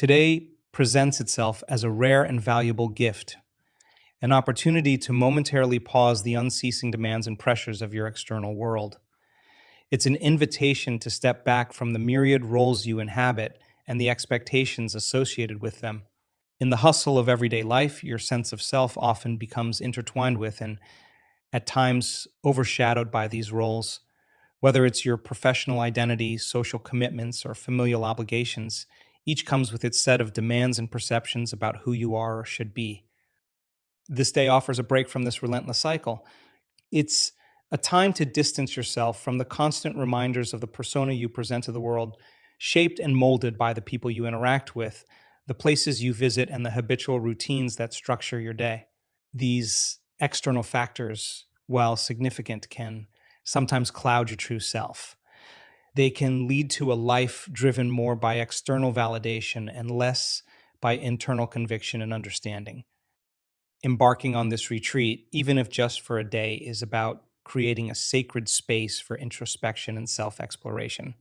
Today presents itself as a rare and valuable gift, an opportunity to momentarily pause the unceasing demands and pressures of your external world. It's an invitation to step back from the myriad roles you inhabit and the expectations associated with them. In the hustle of everyday life, your sense of self often becomes intertwined with and, at times, overshadowed by these roles. Whether it's your professional identity, social commitments, or familial obligations, each comes with its set of demands and perceptions about who you are or should be. This day offers a break from this relentless cycle. It's a time to distance yourself from the constant reminders of the persona you present to the world, shaped and molded by the people you interact with, the places you visit, and the habitual routines that structure your day. These external factors, while significant, can sometimes cloud your true self. They can lead to a life driven more by external validation and less by internal conviction and understanding. Embarking on this retreat, even if just for a day, is about creating a sacred space for introspection and self exploration.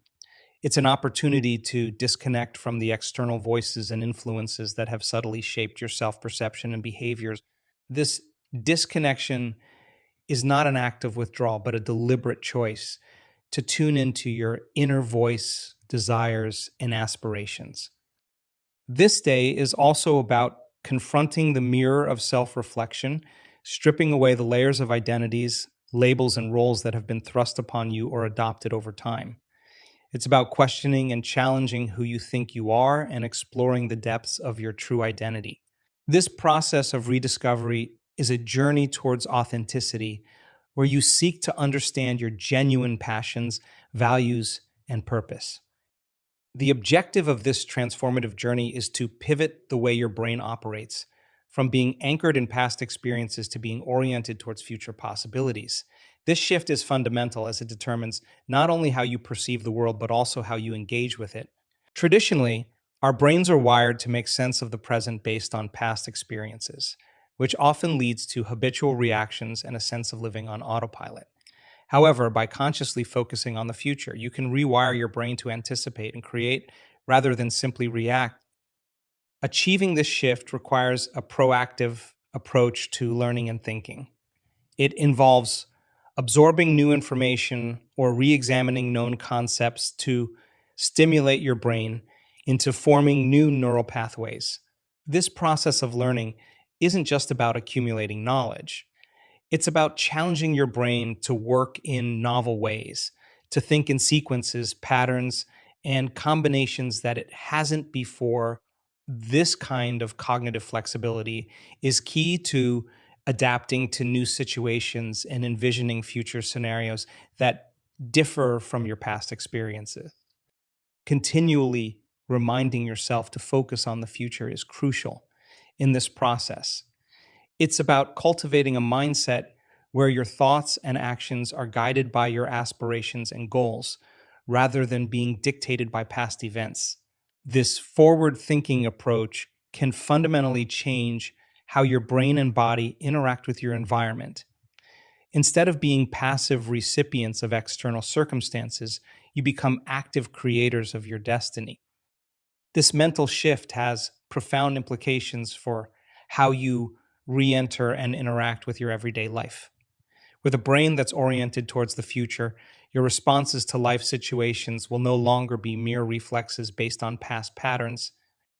It's an opportunity to disconnect from the external voices and influences that have subtly shaped your self perception and behaviors. This disconnection is not an act of withdrawal, but a deliberate choice to tune into your inner voice, desires, and aspirations. This day is also about confronting the mirror of self reflection, stripping away the layers of identities, labels, and roles that have been thrust upon you or adopted over time. It's about questioning and challenging who you think you are and exploring the depths of your true identity. This process of rediscovery is a journey towards authenticity where you seek to understand your genuine passions, values, and purpose. The objective of this transformative journey is to pivot the way your brain operates, from being anchored in past experiences to being oriented towards future possibilities. This shift is fundamental as it determines not only how you perceive the world, but also how you engage with it. Traditionally, our brains are wired to make sense of the present based on past experiences, which often leads to habitual reactions and a sense of living on autopilot. However, by consciously focusing on the future, you can rewire your brain to anticipate and create rather than simply react. Achieving this shift requires a proactive approach to learning and thinking. It involves absorbing new information or re examining known concepts to stimulate your brain into forming new neural pathways. This process of learning isn't just about accumulating knowledge. It's about challenging your brain to work in novel ways, to think in sequences, patterns, and combinations that it hasn't before. This kind of cognitive flexibility is key to adapting to new situations and envisioning future scenarios that differ from your past experiences. Continually reminding yourself to focus on the future is crucial in this process. It's about cultivating a mindset where your thoughts and actions are guided by your aspirations and goals rather than being dictated by past events. This forward thinking approach can fundamentally change how your brain and body interact with your environment. Instead of being passive recipients of external circumstances, you become active creators of your destiny. This mental shift has profound implications for how you re enter and interact with your everyday life. With a brain that's oriented towards the future, your responses to life situations will no longer be mere reflexes based on past patterns.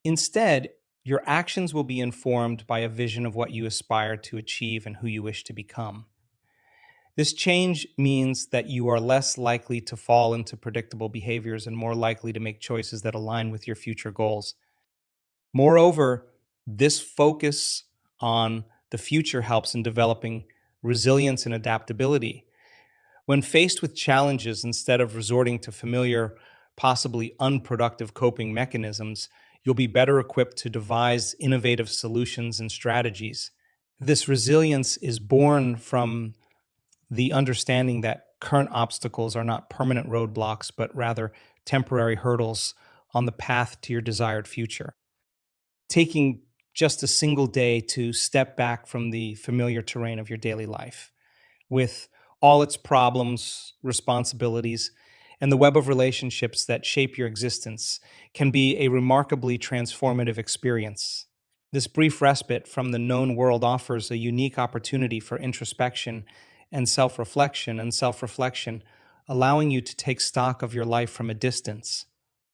Instead, your actions will be informed by a vision of what you aspire to achieve and who you wish to become. This change means that you are less likely to fall into predictable behaviors and more likely to make choices that align with your future goals. Moreover, this focus on the future helps in developing resilience and adaptability. When faced with challenges, instead of resorting to familiar, possibly unproductive coping mechanisms, you'll be better equipped to devise innovative solutions and strategies. This resilience is born from the understanding that current obstacles are not permanent roadblocks, but rather temporary hurdles on the path to your desired future. Taking just a single day to step back from the familiar terrain of your daily life, with all its problems, responsibilities, and the web of relationships that shape your existence can be a remarkably transformative experience. This brief respite from the known world offers a unique opportunity for introspection and self reflection, allowing you to take stock of your life from a distance.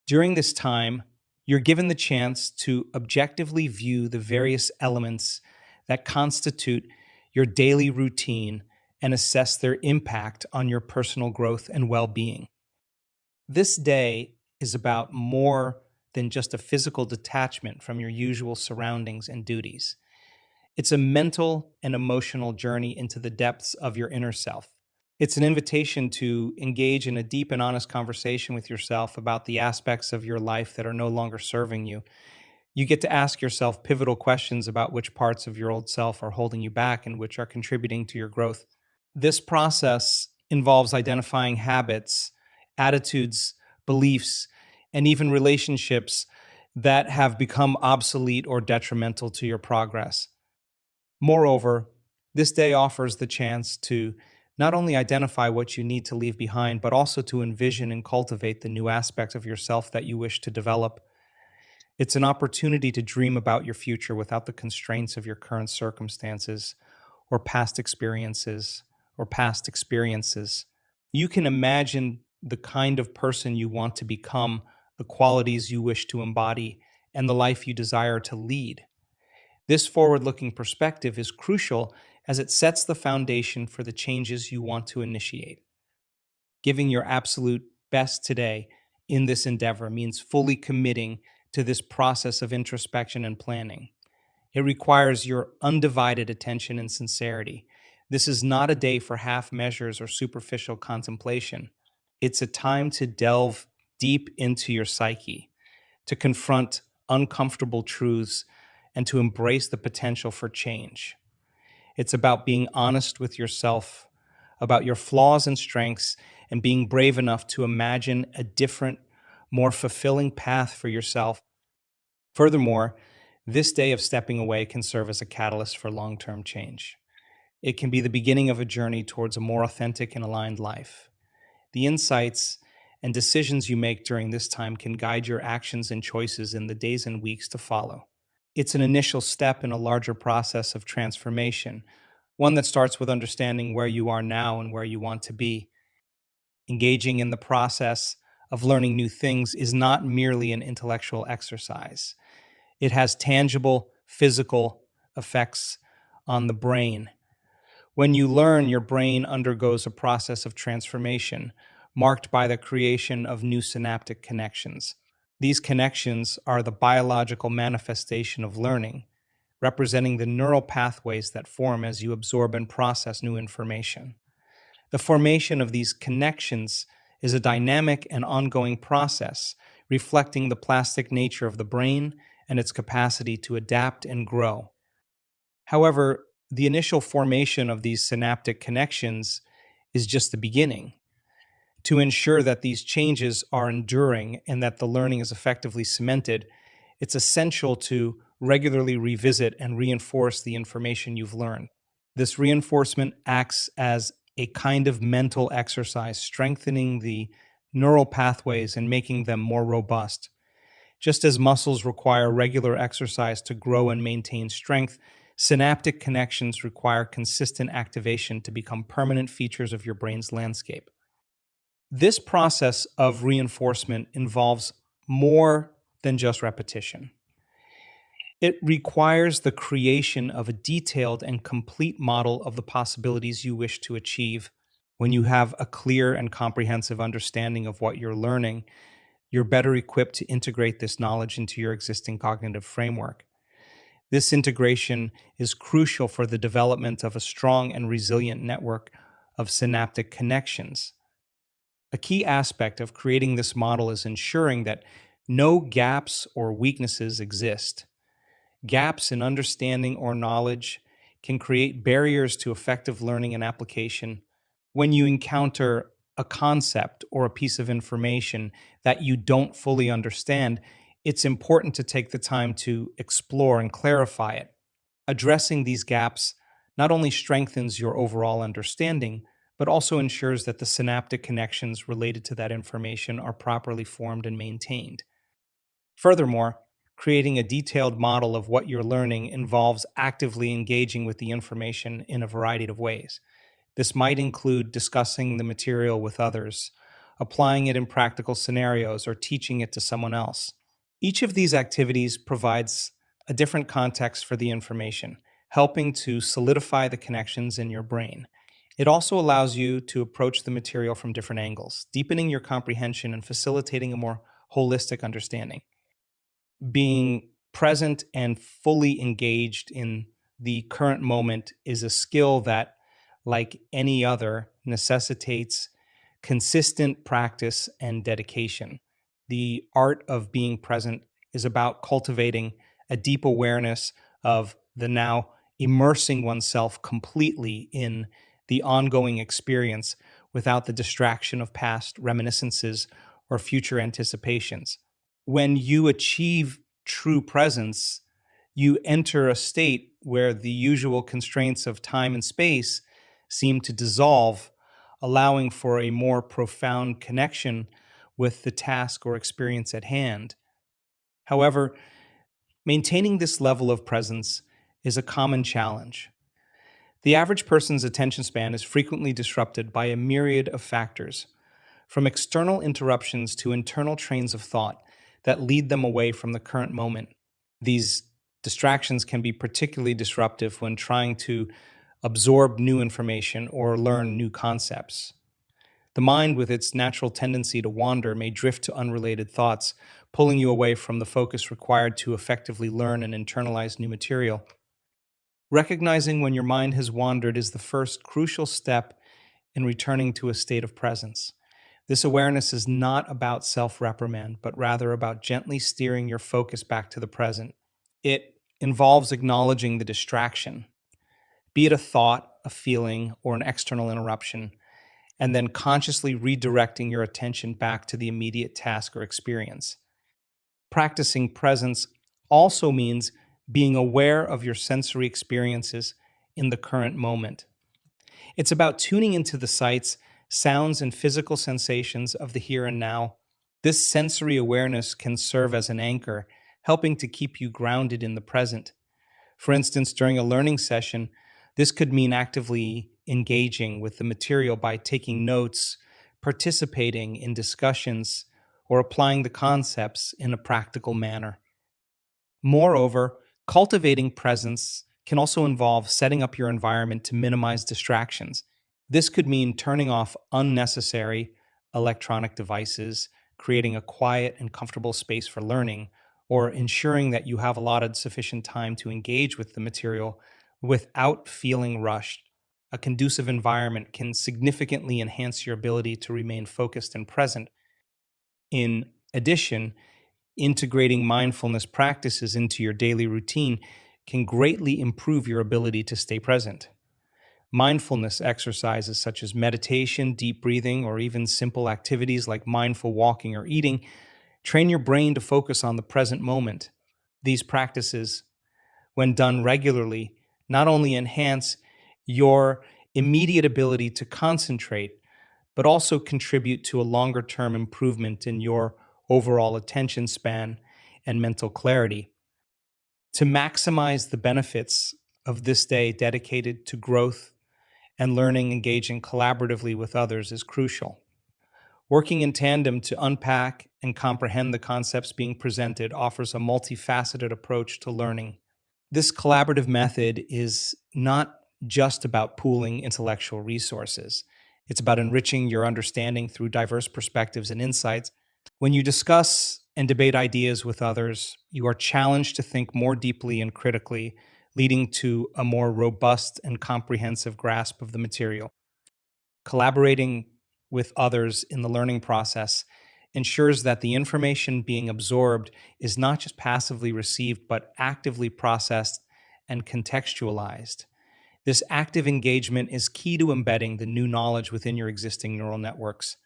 During this time, you're given the chance to objectively view the various elements that constitute your daily routine and assess their impact on your personal growth and well being. This day is about more than just a physical detachment from your usual surroundings and duties. It's a mental and emotional journey into the depths of your inner self. It's an invitation to engage in a deep and honest conversation with yourself about the aspects of your life that are no longer serving you. You get to ask yourself pivotal questions about which parts of your old self are holding you back and which are contributing to your growth. This process involves identifying habits, attitudes, beliefs, and even relationships that have become obsolete or detrimental to your progress. Moreover, this day offers the chance to not only identify what you need to leave behind, but also to envision and cultivate the new aspects of yourself that you wish to develop. It's an opportunity to dream about your future without the constraints of your current circumstances or past experiences. You can imagine the kind of person you want to become, the qualities you wish to embody, and the life you desire to lead. This forward looking perspective is crucial as it sets the foundation for the changes you want to initiate. Giving your absolute best today in this endeavor means fully committing to this process of introspection and planning. It requires your undivided attention and sincerity. This is not a day for half measures or superficial contemplation. It's a time to delve deep into your psyche, to confront uncomfortable truths, and to embrace the potential for change. It's about being honest with yourself, about your flaws and strengths, and being brave enough to imagine a different, more fulfilling path for yourself. Furthermore, this day of stepping away can serve as a catalyst for long term change. It can be the beginning of a journey towards a more authentic and aligned life. The insights and decisions you make during this time can guide your actions and choices in the days and weeks to follow. It's an initial step in a larger process of transformation, one that starts with understanding where you are now and where you want to be. Engaging in the process of learning new things is not merely an intellectual exercise. It has tangible physical effects on the brain. When you learn, your brain undergoes a process of transformation marked by the creation of new synaptic connections. These connections are the biological manifestation of learning, representing the neural pathways that form as you absorb and process new information. The formation of these connections is a dynamic and ongoing process, reflecting the plastic nature of the brain and its capacity to adapt and grow. However, the initial formation of these synaptic connections is just the beginning. To ensure that these changes are enduring and that the learning is effectively cemented, it's essential to regularly revisit and reinforce the information you've learned. This reinforcement acts as a kind of mental exercise, strengthening the neural pathways and making them more robust. Just as muscles require regular exercise to grow and maintain strength, synaptic connections require consistent activation to become permanent features of your brain's landscape. This process of reinforcement involves more than just repetition. It requires the creation of a detailed and complete model of the possibilities you wish to achieve. When you have a clear and comprehensive understanding of what you're learning, you're better equipped to integrate this knowledge into your existing cognitive framework. This integration is crucial for the development of a strong and resilient network of synaptic connections. A key aspect of creating this model is ensuring that no gaps or weaknesses exist. Gaps in understanding or knowledge can create barriers to effective learning and application. When you encounter a concept or a piece of information that you don't fully understand, it's important to take the time to explore and clarify it. Addressing these gaps not only strengthens your overall understanding, but also ensures that the synaptic connections related to that information are properly formed and maintained. Furthermore, creating a detailed model of what you're learning involves actively engaging with the information in a variety of ways. This might include discussing the material with others, applying it in practical scenarios, or teaching it to someone else. Each of these activities provides a different context for the information, helping to solidify the connections in your brain. It also allows you to approach the material from different angles, deepening your comprehension and facilitating a more holistic understanding. Being present and fully engaged in the current moment is a skill that, like any other, necessitates consistent practice and dedication. The art of being present is about cultivating a deep awareness of the now, immersing oneself completely in the ongoing experience without the distraction of past reminiscences or future anticipations. When you achieve true presence, you enter a state where the usual constraints of time and space seem to dissolve, allowing for a more profound connection with the task or experience at hand. However, maintaining this level of presence is a common challenge. The average person's attention span is frequently disrupted by a myriad of factors, from external interruptions to internal trains of thought that lead them away from the current moment. These distractions can be particularly disruptive when trying to absorb new information or learn new concepts. The mind, with its natural tendency to wander, may drift to unrelated thoughts, pulling you away from the focus required to effectively learn and internalize new material. Recognizing when your mind has wandered is the first crucial step in returning to a state of presence. This awareness is not about self reprimand, but rather about gently steering your focus back to the present. It involves acknowledging the distraction, be it a thought, a feeling, or an external interruption, and then consciously redirecting your attention back to the immediate task or experience. Practicing presence also means being aware of your sensory experiences in the current moment. It's about tuning into the sights, sounds, and physical sensations of the here and now. This sensory awareness can serve as an anchor, helping to keep you grounded in the present. For instance, during a learning session, this could mean actively engaging with the material by taking notes, participating in discussions, or applying the concepts in a practical manner. Moreover, cultivating presence can also involve setting up your environment to minimize distractions. This could mean turning off unnecessary electronic devices, creating a quiet and comfortable space for learning, or ensuring that you have allotted sufficient time to engage with the material without feeling rushed. A conducive environment can significantly enhance your ability to remain focused and present. In addition, integrating mindfulness practices into your daily routine can greatly improve your ability to stay present. Mindfulness exercises such as meditation, deep breathing, or even simple activities like mindful walking or eating train your brain to focus on the present moment. These practices, when done regularly, not only enhance your immediate ability to concentrate, but also contribute to a longer term improvement in your overall attention span and mental clarity. To maximize the benefits of this day dedicated to growth and learning, engaging collaboratively with others is crucial. Working in tandem to unpack and comprehend the concepts being presented offers a multifaceted approach to learning. This collaborative method is not just about pooling intellectual resources. It's about enriching your understanding through diverse perspectives and insights. When you discuss and debate ideas with others, you are challenged to think more deeply and critically, leading to a more robust and comprehensive grasp of the material. Collaborating with others in the learning process ensures that the information being absorbed is not just passively received, but actively processed and contextualized. This active engagement is key to embedding the new knowledge within your existing neural networks.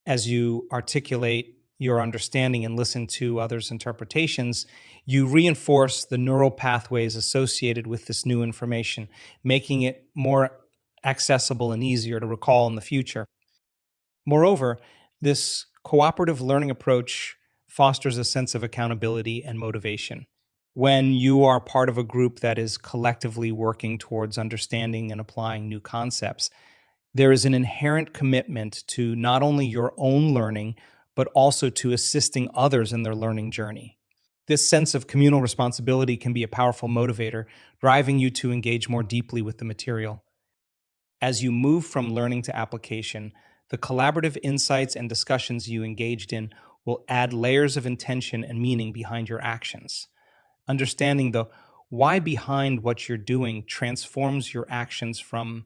As you articulate your understanding and listen to others' interpretations, you reinforce the neural pathways associated with this new information, making it more accessible and easier to recall in the future. Moreover, this cooperative learning approach fosters a sense of accountability and motivation. When you are part of a group that is collectively working towards understanding and applying new concepts, there is an inherent commitment to not only your own learning, but also to assisting others in their learning journey. This sense of communal responsibility can be a powerful motivator, driving you to engage more deeply with the material. As you move from learning to application, the collaborative insights and discussions you engaged in will add layers of intention and meaning behind your actions. Understanding the why behind what you're doing transforms your actions from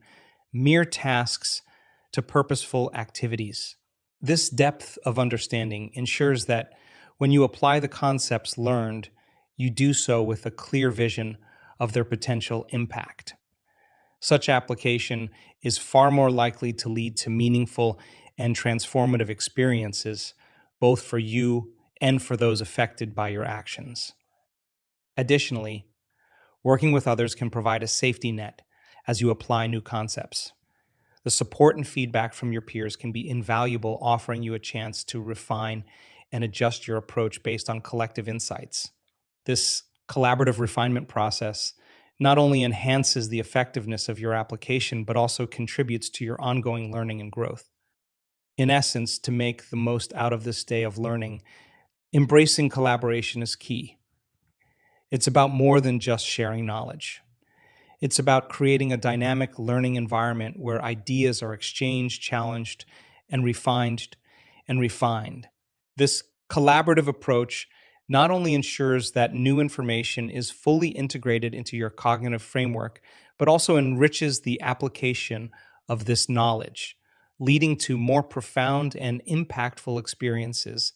mere tasks to purposeful activities. This depth of understanding ensures that when you apply the concepts learned, you do so with a clear vision of their potential impact. Such application is far more likely to lead to meaningful and transformative experiences, both for you and for those affected by your actions. Additionally, working with others can provide a safety net as you apply new concepts. The support and feedback from your peers can be invaluable, offering you a chance to refine and adjust your approach based on collective insights. This collaborative refinement process not only enhances the effectiveness of your application, but also contributes to your ongoing learning and growth. In essence, to make the most out of this day of learning, embracing collaboration is key. It's about more than just sharing knowledge. It's about creating a dynamic learning environment where ideas are exchanged, challenged, and refined. This collaborative approach not only ensures that new information is fully integrated into your cognitive framework, but also enriches the application of this knowledge, leading to more profound and impactful experiences